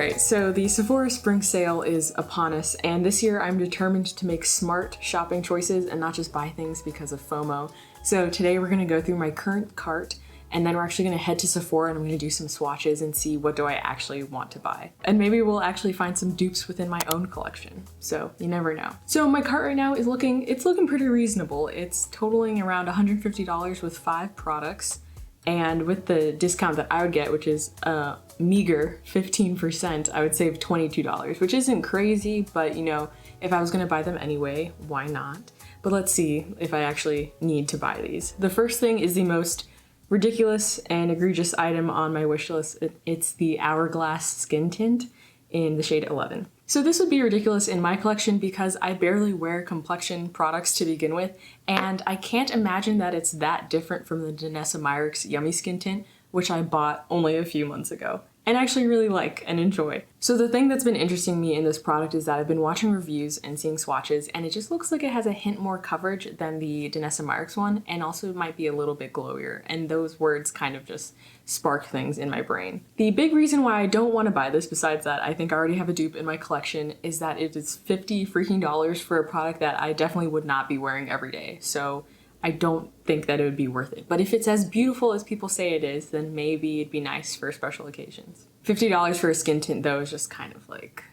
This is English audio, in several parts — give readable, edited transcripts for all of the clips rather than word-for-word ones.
Alright, so the Sephora spring sale is upon us, and this year I'm determined to make smart shopping choices and not just buy things because of FOMO. So today we're going to go through my current cart, and then we're actually going to head to Sephora and I'm going to do some swatches and see what do I actually want to buy. And maybe we'll actually find some dupes within my own collection, so you never know. So my cart right now is looking pretty reasonable. It's totaling around $150 with 5 products. And with the discount that I would get, which is a meager 15%, I would save $22, which isn't crazy, but you know, if I was gonna buy them anyway, why not? But let's see if I actually need to buy these. The first thing is the most ridiculous and egregious item on my wish list. It's the Hourglass skin tint in the shade 11. So this would be ridiculous in my collection because I barely wear complexion products to begin with, and I can't imagine that it's that different from the Danessa Myricks Yummy Skin Tint, which I bought only a few months ago and actually really like and enjoy. So the thing that's been interesting me in this product is that I've been watching reviews and seeing swatches, and it just looks like it has a hint more coverage than the Danessa Myricks one, and also might be a little bit glowier, and those words kind of just spark things in my brain. The big reason why I don't want to buy this, besides that I think I already have a dupe in my collection, is that it is $50 freaking for a product that I definitely would not be wearing every day. So I don't think that it would be worth it. But if it's as beautiful as people say it is, then maybe it'd be nice for special occasions. $50 for a skin tint though is just kind of like,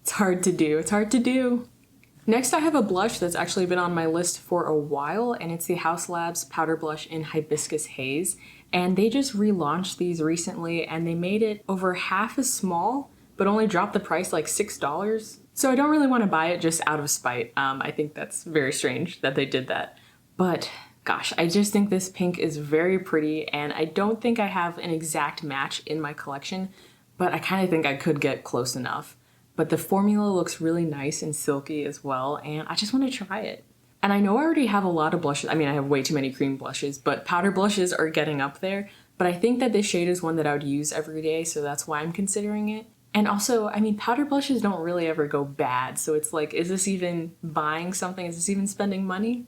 it's hard to do. It's hard to do. Next I have a blush that's actually been on my list for a while, and it's the Haus Labs Powder Blush in Hibiscus Haze. And they just relaunched these recently, and they made it over half as small, but only dropped the price like $6. So I don't really want to buy it just out of spite. I think that's very strange that they did that. But gosh, I just think this pink is very pretty, and I don't think I have an exact match in my collection, but I kind of think I could get close enough. But the formula looks really nice and silky as well, and I just want to try it. And I know I already have a lot of blushes. I mean, I have way too many cream blushes, but powder blushes are getting up there. But I think that this shade is one that I would use every day, so that's why I'm considering it. And also, I mean, powder blushes don't really ever go bad, so it's like, is this even buying something? Is this even spending money?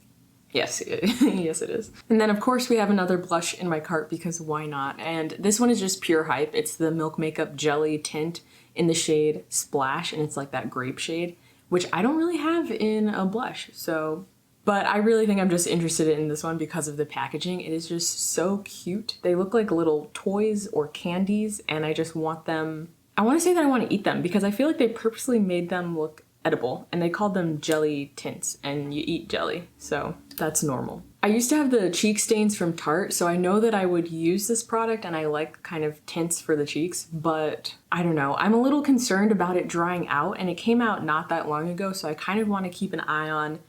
Yes, yes it is. And then of course we have another blush in my cart because why not? And this one is just pure hype. It's the Milk Makeup Jelly Tint in the shade Splash, and it's like that grape shade, which I don't really have in a blush, so. But I really think I'm just interested in this one because of the packaging. It is just so cute. They look like little toys or candies, and I just want them. I want to say that I want to eat them because I feel like they purposely made them look edible, and they called them jelly tints, and you eat jelly, so that's normal. I used to have the cheek stains from Tarte, so I know that I would use this product, and I like kind of tints for the cheeks, but I don't know. I'm a little concerned about it drying out, and it came out not that long ago, so I kind of want to keep an eye on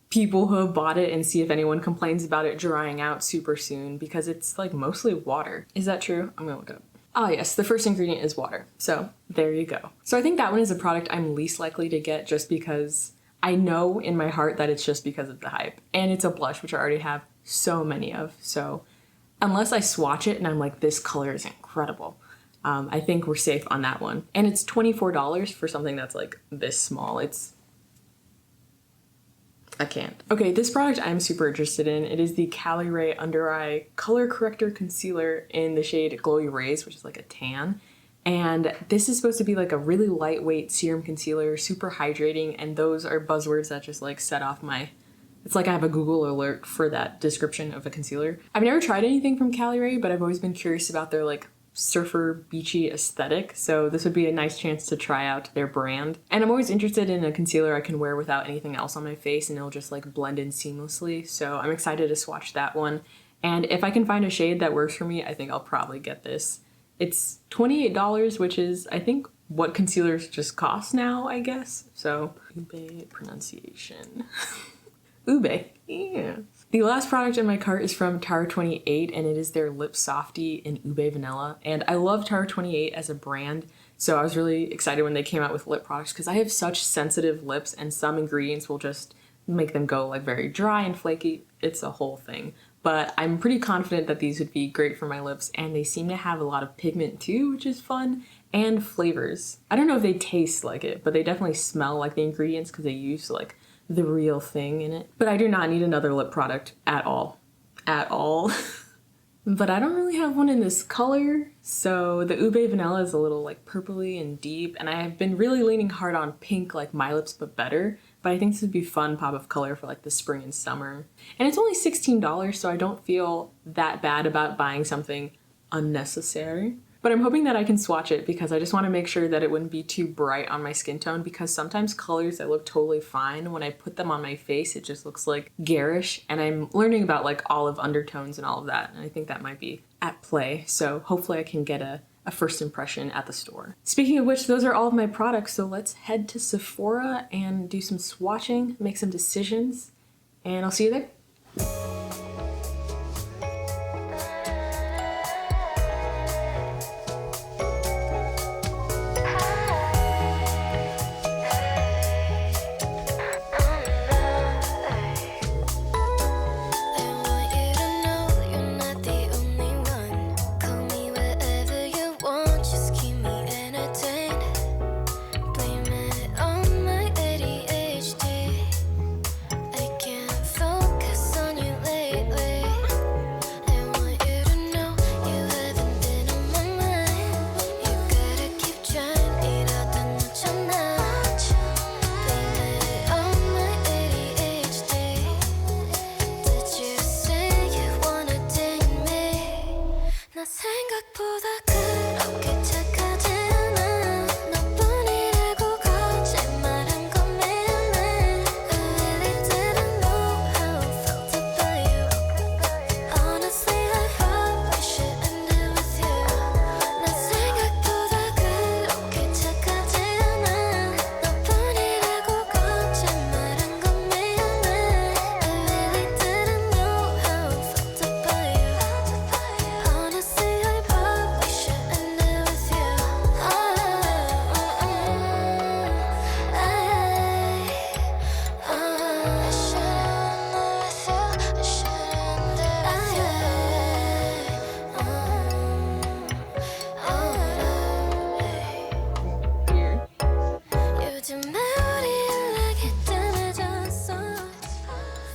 people who have bought it and see if anyone complains about it drying out super soon, because it's like mostly water. Is that true? I'm gonna look up. Ah yes, the first ingredient is water. So there you go. So I think that one is a product I'm least likely to get just because I know in my heart that it's just because of the hype. And it's a blush, which I already have so many of. So unless I swatch it and I'm like, this color is incredible, I think we're safe on that one. And it's $24 for something that's like this small. I can't. Okay, this product I'm super interested in. It is the Caliray Under Eye Color Corrector Concealer in the shade Glowy Rays, which is like a tan. And this is supposed to be like a really lightweight serum concealer, super hydrating, and those are buzzwords that just like set off my... It's like I have a Google alert for that description of a concealer. I've never tried anything from Caliray, but I've always been curious about their like surfer beachy aesthetic, so this would be a nice chance to try out their brand. And I'm always interested in a concealer I can wear without anything else on my face and it'll just like blend in seamlessly, so I'm excited to swatch that one. And if I can find a shade that works for me, I think I'll probably get this. It's $28, which is I think what concealers just cost now, I guess. So ube pronunciation. Ube, yeah. The last product in my cart is from Tower 28, and it is their lipsoftie in ube vanilla. And I love Tower 28 as a brand, so I was really excited when they came out with lip products because I have such sensitive lips, and some ingredients will just make them go like very dry and flaky. It's a whole thing. But I'm pretty confident that these would be great for my lips, and they seem to have a lot of pigment too, which is fun, and flavors. I don't know if they taste like it, but they definitely smell like the ingredients because they use like the real thing in it. But I do not need another lip product at all. At all. But I don't really have one in this color, so the ube vanilla is a little like purpley and deep, and I have been really leaning hard on pink like My Lips But Better, but I think this would be fun pop of color for like the spring and summer. And it's only $16, so I don't feel that bad about buying something unnecessary. But I'm hoping that I can swatch it because I just want to make sure that it wouldn't be too bright on my skin tone, because sometimes colors that look totally fine, when I put them on my face, it just looks like garish, and I'm learning about like olive undertones and all of that, and I think that might be at play. So hopefully I can get a first impression at the store. Speaking of which, those are all of my products, so let's head to Sephora and do some swatching, make some decisions, and I'll see you there.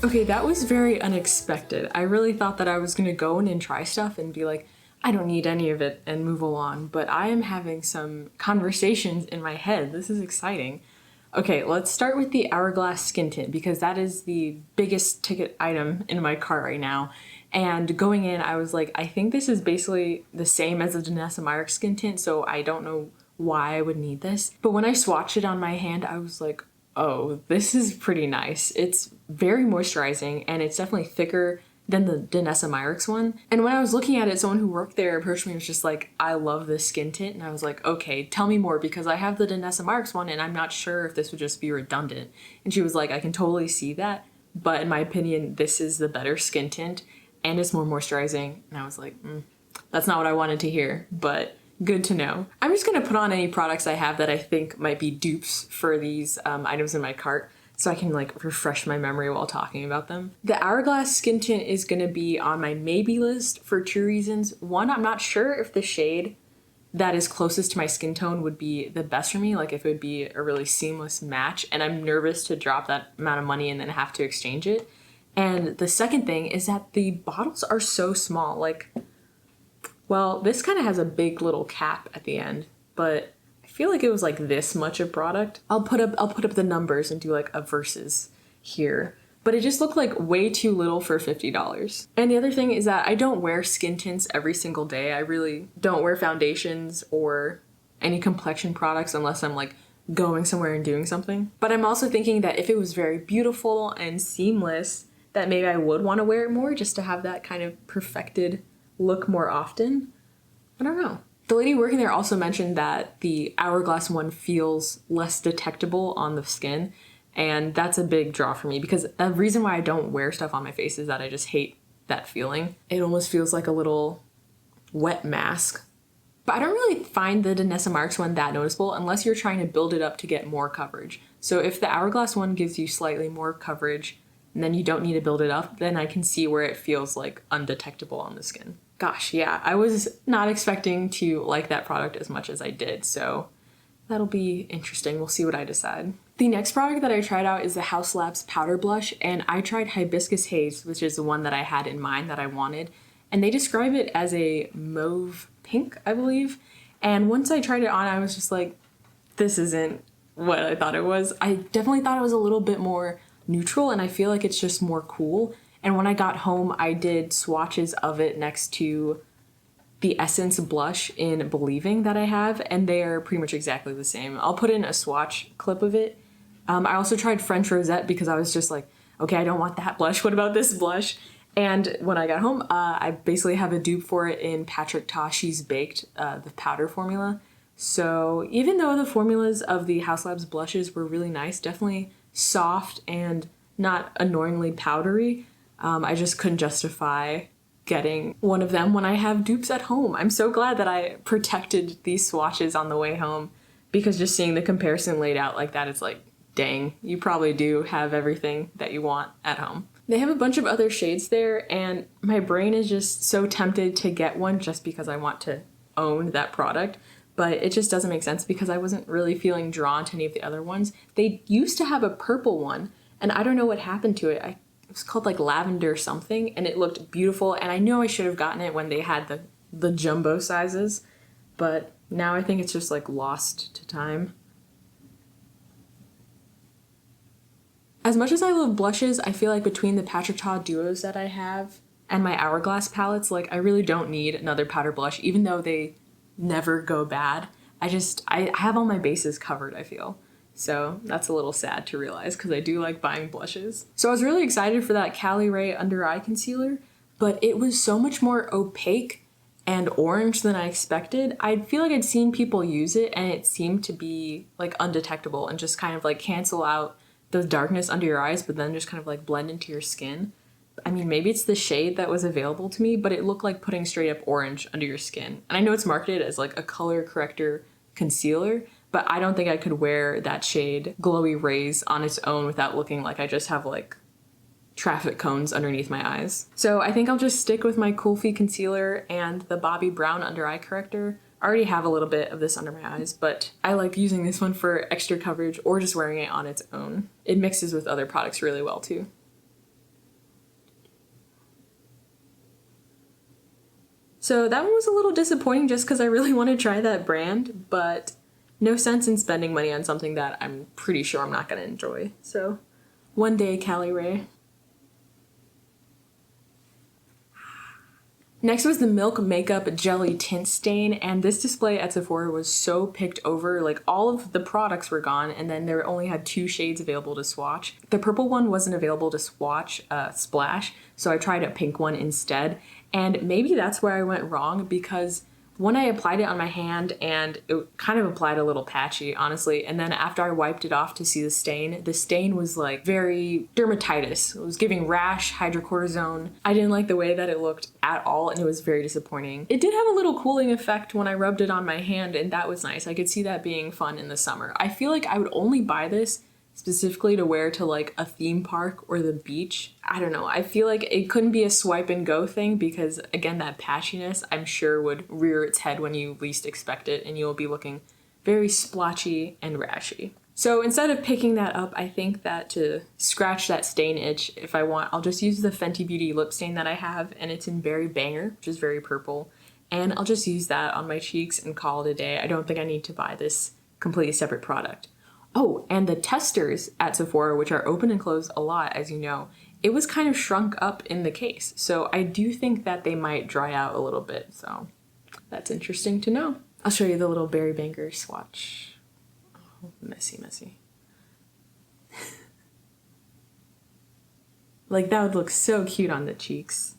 Okay, that was very unexpected. I really thought that I was gonna go in and try stuff and be like, I don't need any of it and move along, but I am having some conversations in my head. This is exciting. Okay, let's start with the Hourglass skin tint because that is the biggest ticket item in my cart right now. And going in, I was like, I think this is basically the same as the Danessa Myricks skin tint, so I don't know why I would need this. But when I swatched it on my hand, I was like, oh, this is pretty nice. It's very moisturizing and it's definitely thicker than the Danessa Myricks one. And when I was looking at it, someone who worked there approached me and was just like, I love this skin tint. And I was like, okay, tell me more because I have the Danessa Myricks one and I'm not sure if this would just be redundant. And she was like, I can totally see that. But in my opinion, this is the better skin tint and it's more moisturizing. And I was like, that's not what I wanted to hear, but good to know. I'm just gonna put on any products I have that I think might be dupes for these items in my cart so I can like refresh my memory while talking about them. The Hourglass skin tint is gonna be on my maybe list for two reasons. One, I'm not sure if the shade that is closest to my skin tone would be the best for me, like if it would be a really seamless match, and I'm nervous to drop that amount of money and then have to exchange it. And the second thing is that the bottles are so small, like, well, this kind of has a big little cap at the end, but I feel like it was like this much of product. I'll put up the numbers and do like a versus here, but it just looked like way too little for $50. And the other thing is that I don't wear skin tints every single day. I really don't wear foundations or any complexion products unless I'm like going somewhere and doing something. But I'm also thinking that if it was very beautiful and seamless, that maybe I would want to wear it more just to have that kind of perfected look more often. I don't know. The lady working there also mentioned that the Hourglass one feels less detectable on the skin, and that's a big draw for me because the reason why I don't wear stuff on my face is that I just hate that feeling. It almost feels like a little wet mask. But I don't really find the Danessa Myricks one that noticeable unless you're trying to build it up to get more coverage. So if the Hourglass one gives you slightly more coverage and then you don't need to build it up, then I can see where it feels like undetectable on the skin. Gosh, yeah, I was not expecting to like that product as much as I did, so that'll be interesting. We'll see what I decide. The next product that I tried out is the Haus Labs Powder Blush, and I tried Hibiscus Haze, which is the one that I had in mind that I wanted, and they describe it as a mauve pink, I believe. And once I tried it on, I was just like, this isn't what I thought it was. I definitely thought it was a little bit more neutral, and I feel like it's just more cool. And when I got home, I did swatches of it next to the Essence blush in Believing that I have, and they are pretty much exactly the same. I'll put in a swatch clip of it. I also tried French Rosette because I was just like, okay, I don't want that blush. What about this blush? And when I got home, I basically have a dupe for it in Patrick Ta She's Baked, the powder formula. So even though the formulas of the Haus Labs blushes were really nice, definitely soft and not annoyingly powdery, I just couldn't justify getting one of them when I have dupes at home. I'm so glad that I protected these swatches on the way home, because just seeing the comparison laid out like that, it's like, dang, you probably do have everything that you want at home. They have a bunch of other shades there, and my brain is just so tempted to get one just because I want to own that product, but it just doesn't make sense because I wasn't really feeling drawn to any of the other ones. They used to have a purple one, and I don't know what happened to it. It was called like lavender something, and it looked beautiful, and I know I should have gotten it when they had the jumbo sizes, but now I think it's just like lost to time. As much as I love blushes, I feel like between the Patrick Ta duos that I have and my Hourglass palettes, like I really don't need another powder blush, even though they never go bad. I have all my bases covered, I feel. So that's a little sad to realize because I do like buying blushes. So I was really excited for that caliray under eye concealer, but it was so much more opaque and orange than I expected. I feel like I'd seen people use it and it seemed to be like undetectable and just kind of like cancel out the darkness under your eyes, but then just kind of like blend into your skin. I mean, maybe it's the shade that was available to me, but it looked like putting straight up orange under your skin. And I know it's marketed as like a color corrector concealer, but I don't think I could wear that shade Glowy Rays on its own without looking like I just have like traffic cones underneath my eyes. So I think I'll just stick with my Cool Feet concealer and the Bobbi Brown under eye corrector. I already have a little bit of this under my eyes, but I like using this one for extra coverage or just wearing it on its own. It mixes with other products really well too. So that one was a little disappointing just because I really want to try that brand, but no sense in spending money on something that I'm pretty sure I'm not going to enjoy. So one day, caliray. Next was the Milk Makeup Jelly Tint Stain, and this display at Sephora was so picked over. Like all of the products were gone, and then there only had 2 shades available to swatch. The purple one wasn't available to swatch splash, so I tried a pink one instead. And maybe that's where I went wrong, because when I applied it on my hand, and it kind of applied a little patchy, honestly, and then after I wiped it off to see the stain was like very dermatitis. It was giving rash, hydrocortisone. I didn't like the way that it looked at all, and it was very disappointing. It did have a little cooling effect when I rubbed it on my hand, and that was nice. I could see that being fun in the summer. I feel like I would only buy this specifically to wear to like a theme park or the beach. I don't know. I feel like it couldn't be a swipe and go thing because, again, that patchiness I'm sure would rear its head when you least expect it, and you'll be looking very splotchy and rashy. So instead of picking that up, I think that to scratch that stain itch, if I want, I'll just use the Fenty Beauty lip stain that I have, and it's in Berry Banger, which is very purple, and I'll just use that on my cheeks and call it a day. I don't think I need to buy this completely separate product. Oh, and the testers at Sephora, which are open and closed a lot, as you know, it was kind of shrunk up in the case. So I do think that they might dry out a little bit. So that's interesting to know. I'll show you the little Berry Banger swatch. Oh, messy, messy. Like that would look so cute on the cheeks.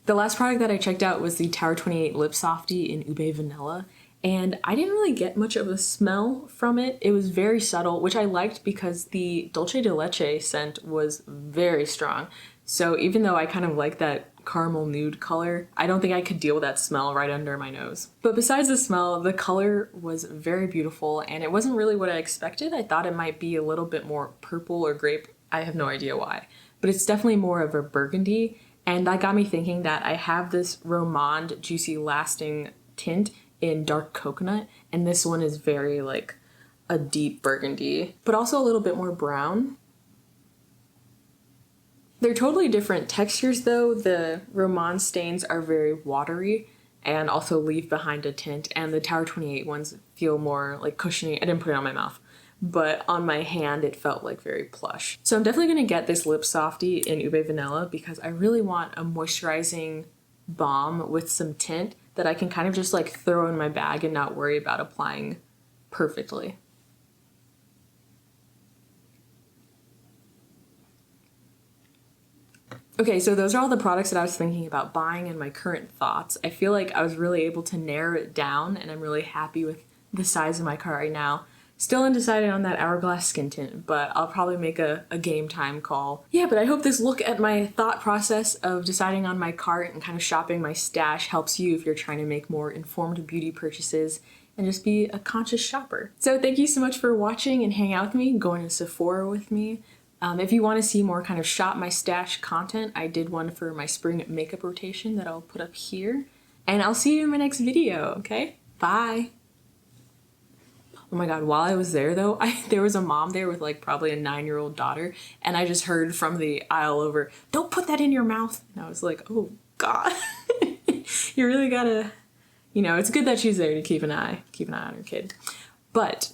The last product that I checked out was the Tower 28 Lipsoftie in Ube Vanilla, and I didn't really get much of a smell from it. It was very subtle, which I liked because the Dulce de Leche scent was very strong. So even though I kind of like that caramel nude color, I don't think I could deal with that smell right under my nose. But besides the smell, the color was very beautiful, and it wasn't really what I expected. I thought it might be a little bit more purple or grape. I have no idea why, but it's definitely more of a burgundy. And that got me thinking that I have this Romand Juicy Lasting tint in dark coconut, and this one is very like a deep burgundy, but also a little bit more brown. They're totally different textures though. The Romance stains are very watery and also leave behind a tint, and the Tower 28 ones feel more like cushiony. I didn't put it on my mouth, but on my hand it felt like very plush. So I'm definitely gonna get this lipsoftie in Ube Vanilla because I really want a moisturizing balm with some tint that I can kind of just like throw in my bag and not worry about applying perfectly. Okay, so those are all the products that I was thinking about buying and my current thoughts. I feel like I was really able to narrow it down, and I'm really happy with the size of my cart right now. Still undecided on that Hourglass skin tint, but I'll probably make a game time call. Yeah, but I hope this look at my thought process of deciding on my cart and kind of shopping my stash helps you if you're trying to make more informed beauty purchases and just be a conscious shopper. So thank you so much for watching and hanging out with me, going to Sephora with me. If you want to see more kind of shop my stash content, I did one for my spring makeup rotation that I'll put up here. And I'll see you in my next video, okay? Bye! Oh my god, while I was there though, there was a mom there with like probably a 9-year-old daughter, and I just heard from the aisle over, "Don't put that in your mouth!" And I was like, oh god. You really gotta, you know, it's good that she's there to keep an eye on her kid. But